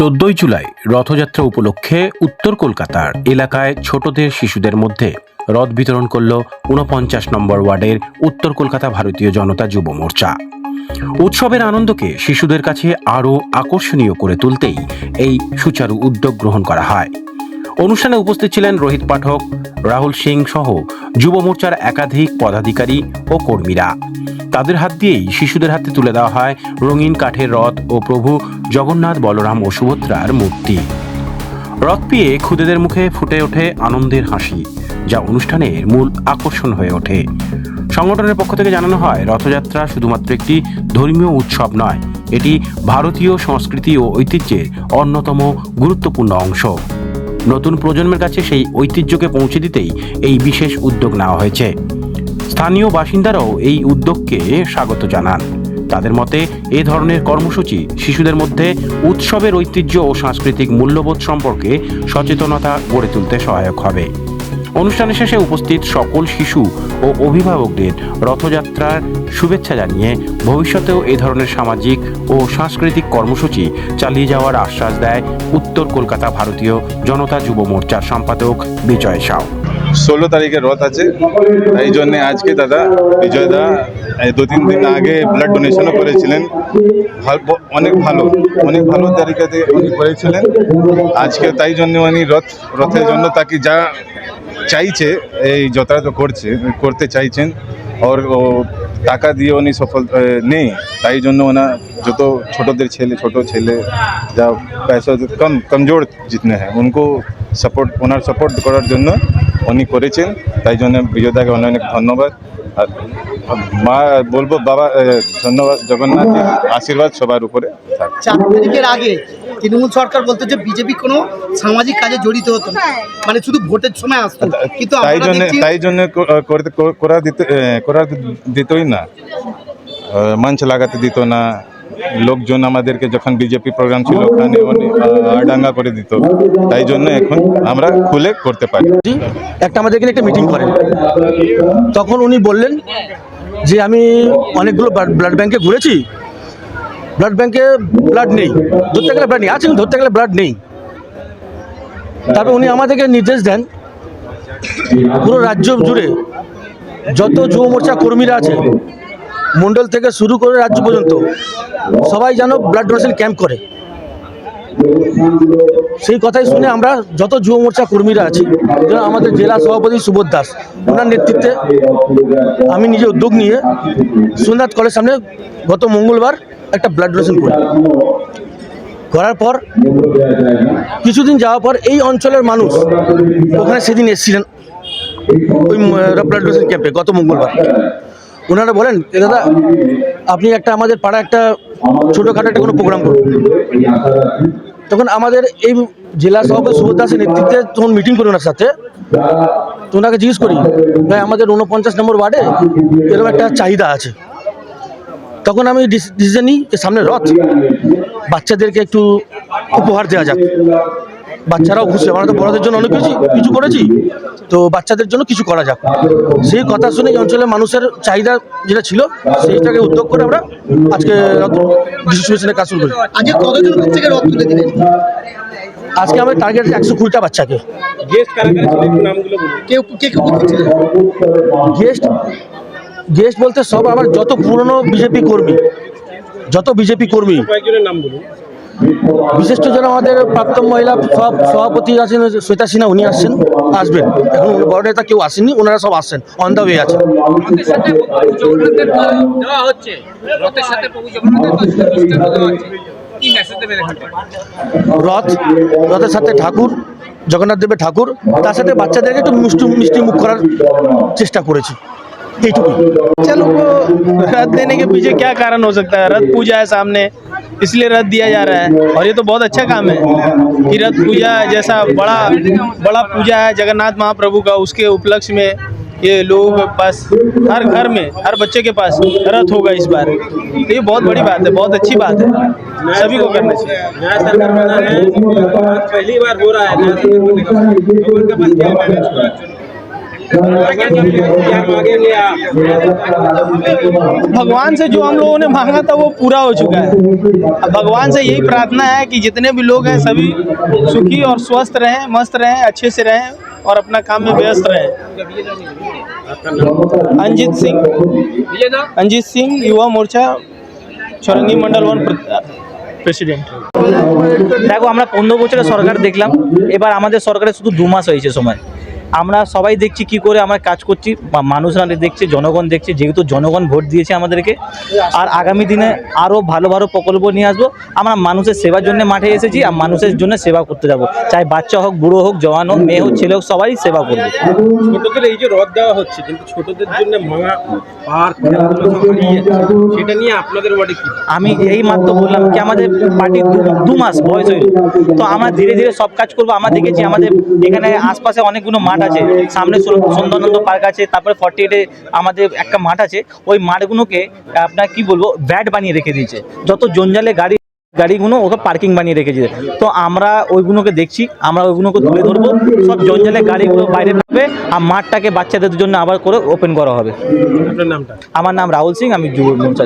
14 জুলাই রথযাত্রা উপলক্ষে উত্তর কলকাতার এলাকায় ছোটদের শিশুদের মধ্যে রথ বিতরণ করল ৪৯ নম্বর ওয়ার্ডের উত্তর কলকাতা ভারতীয় জনতা যুব মোর্চা। উৎসবের আনন্দকে শিশুদের কাছে আরও আকর্ষণীয় করে তুলতেই এই সুচারু উদ্যোগ গ্রহণ করা হয়। অনুষ্ঠানে উপস্থিত ছিলেন রোহিত পাঠক, রাহুল সিং সহ যুব মোর্চার একাধিক পদাধিকারী ও কর্মীরা। তাদের হাত দিয়েই শিশুদের হাতে তুলে দেওয়া হয় রঙিন কাঠের রথ ও প্রভু জগন্নাথ, বলরাম ও সুভদ্রার মূর্তি। রথ পেয়ে খুদেদের মুখে ফুটে ওঠে আনন্দের হাসি, যা অনুষ্ঠানের মূল আকর্ষণ হয়ে ওঠে। সংগঠনের পক্ষ থেকে জানানো হয়, রথযাত্রা শুধুমাত্র একটি ধর্মীয় উৎসব নয়, এটি ভারতীয় সংস্কৃতি ও ঐতিহ্যের অন্যতম গুরুত্বপূর্ণ অংশ। নতুন প্রজন্মের কাছে সেই ঐতিহ্যকে পৌঁছে দিতেই এই বিশেষ উদ্যোগ নেওয়া হয়েছে। স্থানীয় বাসিন্দারাও এই উদ্যোগকে স্বাগত জানান। তাদের মতে এ ধরনের কর্মসূচি শিশুদের মধ্যে উৎসবের ঐতিহ্য ও সাংস্কৃতিক মূল্যবোধ সম্পর্কে সচেতনতা গড়ে তুলতে সহায়ক হবে। অনুষ্ঠানের শেষে উপস্থিত সকল শিশু ও অভিভাবকদের রথযাত্রার শুভেচ্ছা জানিয়ে ভবিষ্যতেও এ ধরনের সামাজিক ও সাংস্কৃতিক কর্মসূচি চালিয়ে যাওয়ার আশ্বাস দেয় উত্তর কলকাতা ভারতীয় জনতা যুব মোর্চার সম্পাদক বিজয় সাউ। 16 তারিখে রথ আছে, এই জন্য আজকে দাদা বিজয় দা 2-3 দিন আগে ব্লাড ডোনেশনও করেছিলেন। অনেক ভালো তারিখে উনি করেছিলেন। আজকে তাই জন্য উনি রথের জন্য তাকে যা চাইছে এই যাত্রা তো করতে চাইছেন, আর ও টাকা দিয়ে উনি সফল নেই। তাই জন্য ওনার যত ছোট ছেলে যা পয়সা কমজোর জিতনে হ্যাঁ উनको ওনার সাপোর্ট করার জন্য উনি করেছেন। তাই জন্য বিজয়দাকে অনেক ধন্যবাদ। আর মা বলবো বাবা ধন্যবাদ, জগন্নাথের আশীর্বাদ সবার উপরে থাক। 4 তারিখের আগে তৃণমূল সরকার বলতো যে বিজেপি কোনো সামাজিক কাজে জড়িত হতো না, মানে শুধু ভোটের সময় আসতো, কিন্তু তাই জন্য করা দিতই না, মঞ্চ লাগাতে দিত না। লোকজন আমাদেরকে যখন বিজেপি প্রোগ্রাম ছিল ওখানে ডাঙ্গা করে দিত। তাই জন্য এখন আমরা খুলে করতে পারি। আমাদের এখানে একটা মিটিং করেন, তখন উনি বললেন যে আমি অনেকগুলো ব্লাড ব্যাংকে ঘুরেছি, ব্লাড ব্যাংকে ব্লাড নেই, ধরতে গেলে ব্লাড নেই আছে, ধরতে গেলে ব্লাড নেই। তারপর উনি আমাদেরকে নির্দেশ দেন পুরো রাজ্য জুড়ে যত যুব মোর্চা কর্মীরা আছে, মন্ডল থেকে শুরু করে রাজ্য পর্যন্ত সবাই যেন ব্লাড ডোনেশন ক্যাম্প করে। সেই কথাই শুনে আমরা যত যুব মোর্চা কর্মীরা আছি, যেন আমাদের জেলা সভাপতি সুবোধ দাস ওনার নেতৃত্বে আমি নিজে উদ্যোগ নিয়ে সোমনাথ কলেজ সামনে গত মঙ্গলবার একটা ব্লাড ডোনেশন করার পর কিছুদিন যাওয়ার পর এই অঞ্চলের মানুষ ওখানে সেদিন এসেছিলেন ওই ব্লাড ডোনেশন ক্যাম্পে গত মঙ্গলবার। ওনারা বলেন, দাদা আপনি আমাদের পাড়া একটা ছোটোখাটো একটা কোনো প্রোগ্রাম করুন। তখন আমাদের এই জেলা সভাপতি সুবোধ দাসের নেতৃত্বে তখন মিটিং করি ওনার সাথে, তো ওনাকে জিজ্ঞেস করি ভাই আমাদের 49 নম্বর ওয়ার্ডে এরকম একটা চাহিদা আছে। তখন আমি ডিসিশন নিই যে সামনে রথ, বাচ্চাদেরকে একটু উপহার দেওয়া যাক, বাচ্চারাও খুশি। আমরা তো বড়দের জন্য অনেক কিছু করেছি, তো বাচ্চাদের জন্য কিছু করা যাক। সেই কথা শুনে এই অঞ্চলের মানুষের চাহিদা যেটা ছিল সেইটাকে উদ্যোগ করে আমরা আজকে ডিস্ট্রিবিউশনের কাজ শুরু করি। আজকে কতজন থেকে রথ তুলে দিলেন? আজকে আমাদের টার্গেট 120টা বাচ্চাকে। গেস্ট বলতে সব আমার যত পুরনো বিজেপি কর্মী, বিশেষ করে যারা আমাদের প্রাক্তন মহিলা সভাপতি আছেন শ্বেতা সিনহা, উনি আসবেন। এখন বড় নেতা কেউ আসেননি, ওনারা সব আসছেন, অন দ্য ওয়ে আছে। রথের সাথে ঠাকুর, জগন্নাথ দেবের ঠাকুর, তার সাথে বাচ্চাদেরকে একটু মিষ্টি মুখ করার চেষ্টা করেছি। चलो रथ देने के पीछे क्या कारण हो सकता है? रथ पूजा है सामने, इसलिए रथ दिया जा रहा है, और ये तो बहुत अच्छा काम है कि रथ पूजा जैसा बड़ा पूजा है जगन्नाथ महाप्रभु का, उसके उपलक्ष्य में ये लोगों के पास हर घर में हर बच्चे के पास रथ होगा इस बार। तो ये बहुत बड़ी बात है, बहुत अच्छी बात है, सभी को करना चाहिए। नया सरकार बना है, पहली बार हो रहा है नया सरकार बनने का भगवान से जो हम लोगों ने मांगा था वो पूरा हो चुका है। अब भगवान से यही प्रार्थना है कि जितने भी लोग हैं सभी सुखी और स्वस्थ रहें, मस्त रहें, अच्छे से रहें और अपना काम में व्यस्त रहें। अंजित सिंह युवा मोर्चा चौरंगी मंडल 1 প্রেসিডেন্ট। দেখো আমরা 15 বছরের সরকার দেখলাম, এবার আমাদের সরকারের শুধু 2 মাস হয়েছে সময়। আমরা সবাই দেখছি কি করে আমরা কাজ করছি, মানুষরা দেখছে, জনগণ দেখছে, যেহেতু জনগণ ভোট দিয়েছে আমাদেরকে। আর আগামী দিনে আরও ভালো ভালো প্রকল্প নিয়ে আসবো। আমরা মানুষের সেবার জন্য মাঠে এসেছি, আর মানুষের জন্য সেবা করতে যাব, চাই বাচ্চা হোক, বুড়ো হোক, জওয়ান হোক, মেয়ে হোক, ছেলে হোক, সবাই সেবা করবে। ছোটদের এই যে রদ দেওয়া হচ্ছে, কিন্তু ছোটদের জন্য ভাঙা পার্ক সেটা নিয়ে আপনাদের ওয়ার্ডে কি? আমি এই মাত্র বললাম কি আমাদের পার্টির 2 মাস বয়স হইল, তো আমরা ধীরে ধীরে সব কাজ করবো। আমরা দেখেছি আমাদের এখানে আশপাশে অনেকগুলো মাঠ আছে, সামনে সুন্দরানন্দ পার্ক আছে, তারপরে 48-এ আমাদের একটা মাঠ আছে। ওই মাঠগুলোকে আপনার কি বলবো ব্যাট বানিয়ে রেখে দিয়েছে, যত জঞ্জালে গাড়িগুলো ওকে পার্কিং বানিয়ে রেখেছে। তো আমরা ওইগুলোকে দেখছি, আমরা ওইগুলোকে তুলে ধরবো, সব জঞ্জালে গাড়িগুলো বাইরে থাকবে, আর মাঠটাকে বাচ্চাদের জন্য আবার করে ওপেন করা হবে। আপনার নামটা? আমার নাম রাহুল সিং, আমি যুব মোর্চা।